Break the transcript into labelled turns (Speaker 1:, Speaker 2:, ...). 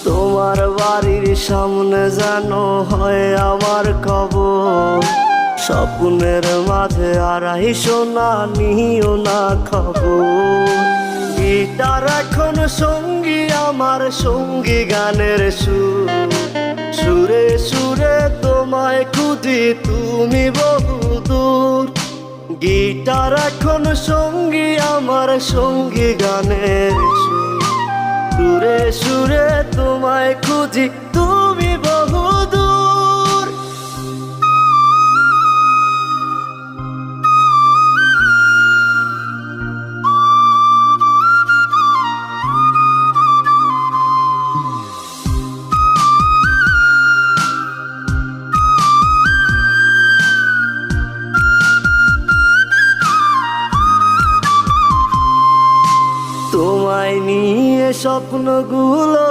Speaker 1: তোমার বাড়ির সামনে যেন হয় আমার কবর, স্বপ্নের মাঝে আড়াইশো না নিও না খবর। গিটার এখন সঙ্গী আমার, সঙ্গী গানের সুর, সুরে সুরে তোমায় খুঁজি তুমি বহুদূর। গিটার এখন সঙ্গী আমার, সঙ্গী গানের সুর, সুরে সুরে তোমায় খুঁজি তুমি বহুদূর। তোমায় নিয়ে স্বপ্নগুলো